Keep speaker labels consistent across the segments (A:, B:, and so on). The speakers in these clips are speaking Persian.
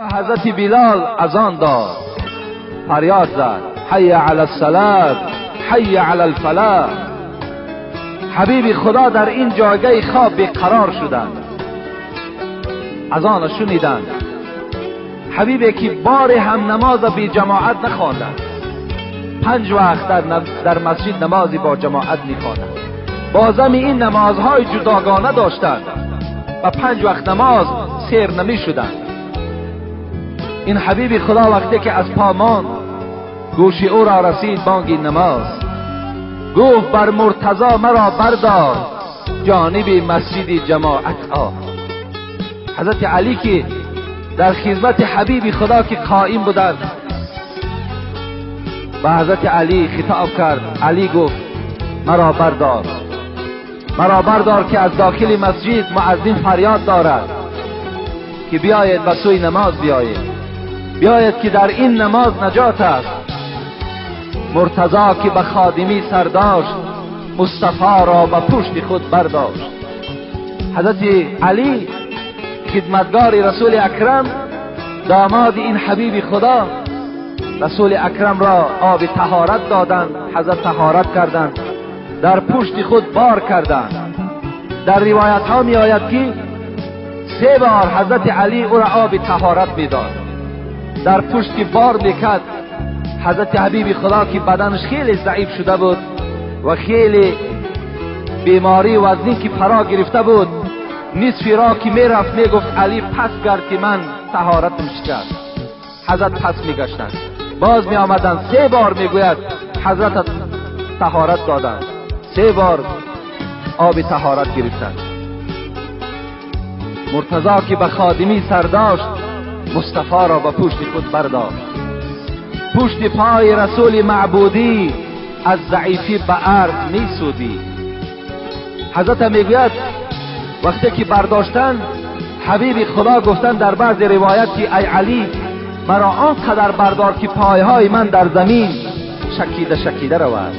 A: حضرت بلال اذان داد، فریاد زد حی علی الصلاة حی علی الفلاح. حبیب خدا در این جایگاه خواب بیقرار شدند، اذان شنیدند. حبیبی که بار هم نماز بی جماعت نخواندند، 5 وقت در مسجد نمازی با جماعت میخواندند، بازم این نمازهای جداگانه داشتند و 5 وقت نماز سیر نمی شدند. این حبیب خدا وقتی که از پا ماند، گوش او را رسید بانگ نماز، گفت بر مرتضی مرا بردار، جانب مسجد جماعت آ. حضرت علی که در خدمت حبیب خدا که قائم بودند و حضرت علی خطاب کرد، علی گفت مرا بردار، مرا بردار که از داخل مسجد مؤذن فریاد دارد که بیاید و سوی نماز بیاید که در این نماز نجات است. مرتضی که به خادمی سر داشت، مصطفی را به پشت خود برداشت. حضرت علی خدمتگار رسول اکرم، داماد این حبیب خدا، رسول اکرم را آب طهارت دادند، حضرت طهارت کردند، در پشت خود بار کردند. در روایت ها می آید که 3 بار حضرت علی او را آب طهارت می داد، در پشت بار میکرد. حضرت حبیب خدا که بدنش خیلی ضعیف شده بود و خیلی بیماری وزنی که فرا گرفته بود، نصفی را که میرفت میگفت علی پس کرد که من طهارتم شکست. حضرت پس میگشتند، باز می آمدند، 3 بار میگوید حضرت طهارت دادند، 3 بار آب طهارت گرفتند. مرتضی که به خادمی سر داشت، مصطفی را به پشت خود برداشت. پشت پای رسول معبودی از ضعیفی به عرض می سودی. حضرت میگوید وقتی که برداشتن، حبیب خدا گفتن در بعض روایت که ای علی مرا آنقدر بردار که پایهای من در زمین شکیده رود،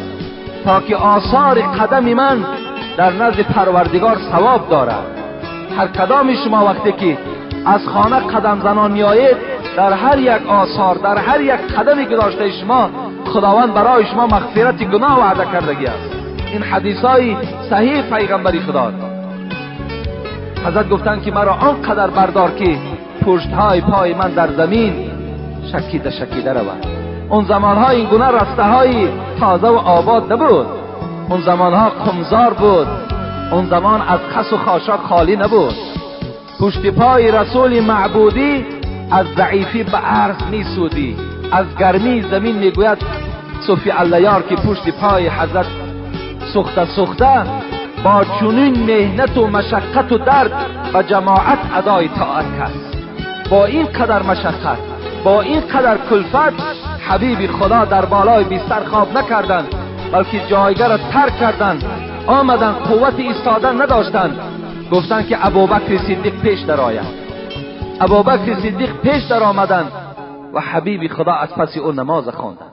A: تا که آثار قدم من در نزد پروردگار ثواب دارد. هر کدام شما وقتی که از خانه قدم زنان میآیید، در هر یک آثار، در هر یک قدمی که داشته شما، خداوند برای شما مغفرت گناه وعده کردگی است. این حدیثای صحیح پیغمبری خدا. حضرت گفتن که مرا آنقدر بردار که پشتهای پای من در زمین شکیده رود. اون زمانها این گونه رسته های تازه و آباد نبود، اون زمانها قمزار بود، اون زمان از خس و خاشاک خالی نبود. پشت پای رسول معبودی از ضعیفی به عرض می سودی. از گرمی زمین میگوید صوفی اللیار که پشت پای حضرت سخته با چنین مهنت و مشقت و درد و جماعت ادای طاعت کرد. با این قدر مشقت، با این قدر کلفت، حبیب خدا در بالای بستر خواب نکردند، بلکه جایگاه را ترک کردند، آمدند، قوت ایستادن نداشتند. گفتند که ابوبکر صدیق پیش در آید. ابوبکر صدیق پیش در آمدند و حبیب خدا از پس او نماز خواندند.